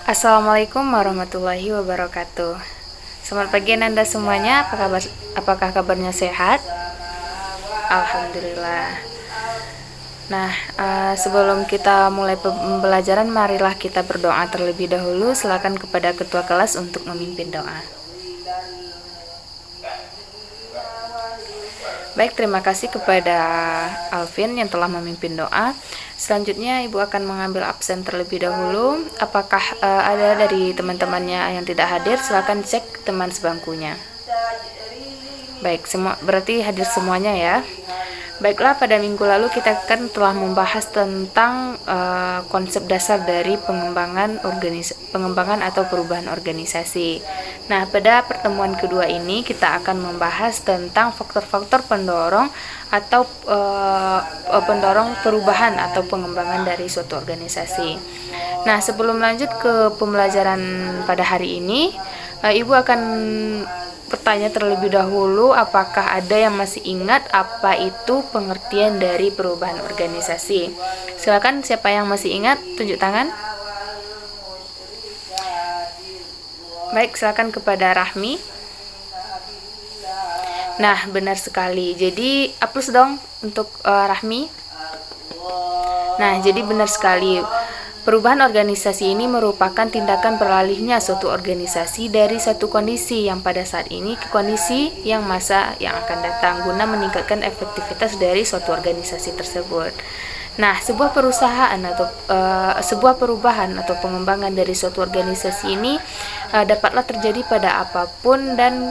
Assalamualaikum warahmatullahi wabarakatuh. Selamat pagi Anda semuanya. Apakah kabarnya sehat? Alhamdulillah. Nah, sebelum kita mulai pembelajaran, marilah kita berdoa terlebih dahulu. Silakan kepada ketua kelas untuk memimpin doa. Baik, terima kasih kepada Alvin yang telah memimpin doa. Selanjutnya Ibu akan mengambil absen terlebih dahulu. Apakah ada dari teman-temannya yang tidak hadir? Silakan cek teman sebangkunya. Baik, berarti hadir semuanya ya. Baiklah, pada minggu lalu kita kan telah membahas tentang konsep dasar dari pengembangan atau perubahan organisasi. Nah, pada pertemuan kedua ini kita akan membahas tentang faktor-faktor pendorong atau pendorong perubahan atau pengembangan dari suatu organisasi. Nah, sebelum lanjut ke pembelajaran pada hari ini, Ibu akan bertanya terlebih dahulu, apakah ada yang masih ingat apa itu pengertian dari perubahan organisasi? Silakan, siapa yang masih ingat, tunjuk tangan. Baik, silakan kepada Rahmi. Nah, benar sekali. Jadi, aplaus dong untuk Rahmi. Nah, jadi benar sekali. Perubahan organisasi ini merupakan tindakan beralihnya suatu organisasi dari satu kondisi yang pada saat ini ke kondisi yang masa yang akan datang guna meningkatkan efektivitas dari suatu organisasi tersebut. Nah, sebuah perusahaan atau sebuah perubahan atau pengembangan dari suatu organisasi ini dapatlah terjadi pada apapun dan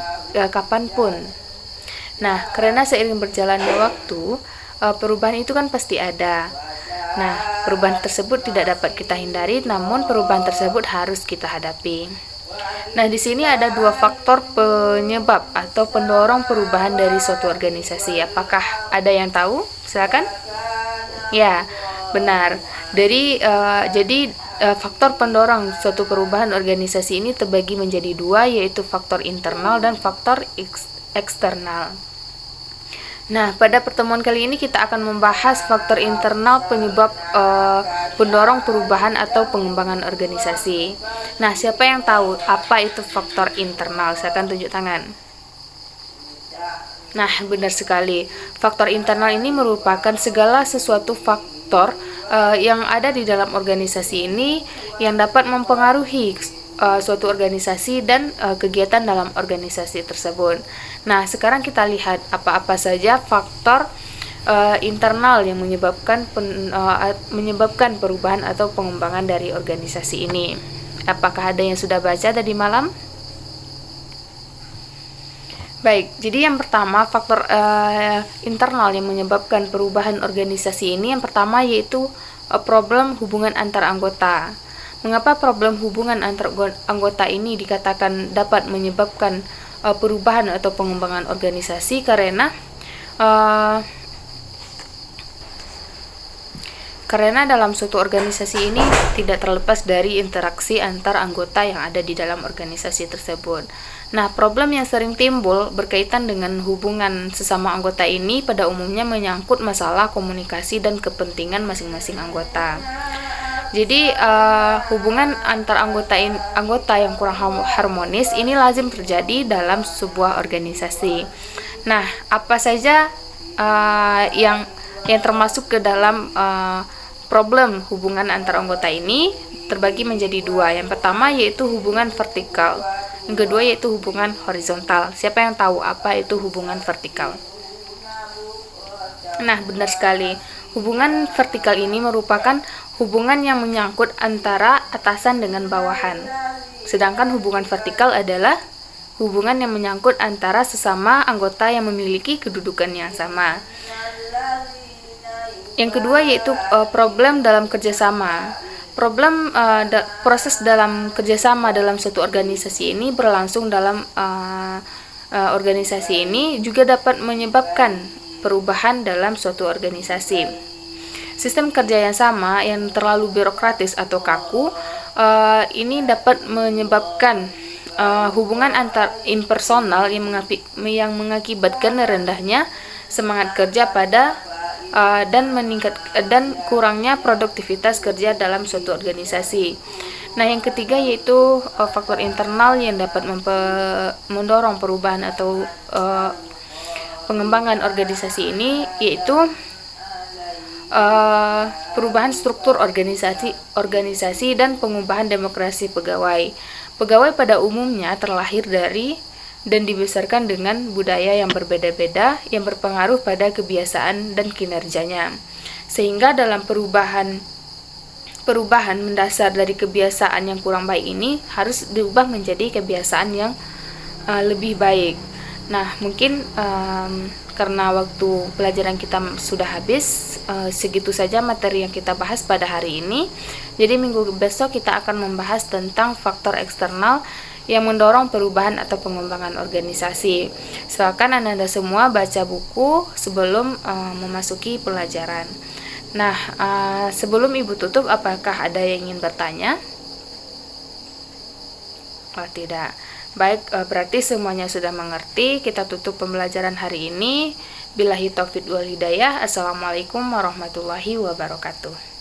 kapanpun. Nah, karena seiring berjalannya waktu, perubahan itu kan pasti ada. Nah, perubahan tersebut tidak dapat kita hindari, namun perubahan tersebut harus kita hadapi. Nah, di sini ada dua faktor penyebab atau pendorong perubahan dari suatu organisasi. Apakah ada yang tahu? Silakan. Ya, benar. Jadi faktor pendorong suatu perubahan organisasi ini terbagi menjadi dua, yaitu faktor internal dan faktor eksternal. Nah, pada pertemuan kali ini kita akan membahas faktor internal penyebab pendorong perubahan atau pengembangan organisasi. Nah, siapa yang tahu apa itu faktor internal? Silakan tunjuk tangan. Nah, benar sekali. Faktor internal ini merupakan segala sesuatu faktor yang ada di dalam organisasi ini yang dapat mempengaruhi suatu organisasi dan kegiatan dalam organisasi tersebut. Nah, sekarang kita lihat apa-apa saja faktor internal yang menyebabkan perubahan atau pengembangan dari organisasi ini. Apakah ada yang sudah baca tadi malam? Baik, jadi yang pertama faktor internal yang menyebabkan perubahan organisasi ini, yang pertama yaitu problem hubungan antar anggota. Mengapa problem hubungan antar anggota ini dikatakan dapat menyebabkan perubahan atau pengembangan organisasi? Karena dalam suatu organisasi ini tidak terlepas dari interaksi antar anggota yang ada di dalam organisasi tersebut. Nah, problem yang sering timbul berkaitan dengan hubungan sesama anggota ini pada umumnya menyangkut masalah komunikasi dan kepentingan masing-masing anggota. Jadi hubungan antar anggota yang kurang harmonis ini lazim terjadi dalam sebuah organisasi. Nah, apa saja yang termasuk ke dalam problem hubungan antar anggota ini terbagi menjadi dua. Yang pertama yaitu hubungan vertikal, yang kedua yaitu hubungan horizontal. Siapa yang tahu apa itu hubungan vertikal? Nah, benar sekali. Hubungan vertikal ini merupakan hubungan yang menyangkut antara atasan dengan bawahan. Sedangkan hubungan vertikal adalah hubungan yang menyangkut antara sesama anggota yang memiliki kedudukan yang sama. Yang kedua yaitu problem dalam kerjasama. Proses dalam kerjasama dalam suatu organisasi ini berlangsung dalam organisasi ini juga dapat menyebabkan perubahan dalam suatu organisasi. Sistem kerja yang sama yang terlalu birokratis atau kaku ini dapat menyebabkan hubungan antar impersonal yang mengakibatkan rendahnya semangat kerja dan kurangnya produktivitas kerja dalam suatu organisasi. Nah, yang ketiga yaitu faktor internal yang dapat mendorong perubahan atau pengembangan organisasi ini, yaitu perubahan struktur organisasi dan pengubahan demokrasi pegawai. Pegawai pada umumnya terlahir dari dan dibesarkan dengan budaya yang berbeda-beda yang berpengaruh pada kebiasaan dan kinerjanya. Sehingga dalam perubahan mendasar dari kebiasaan yang kurang baik ini harus diubah menjadi kebiasaan yang lebih baik. Nah, mungkin karena waktu pelajaran kita sudah habis, segitu saja materi yang kita bahas pada hari ini. Jadi minggu besok kita akan membahas tentang faktor eksternal yang mendorong perubahan atau pengembangan organisasi. Silakan Anda semua baca buku sebelum memasuki pelajaran. Nah, sebelum Ibu tutup, apakah ada yang ingin bertanya? Oh, tidak. Baik, berarti semuanya sudah mengerti. Kita tutup pembelajaran hari ini. Billahi taufiq wal hidayah. Assalamualaikum warahmatullahi wabarakatuh.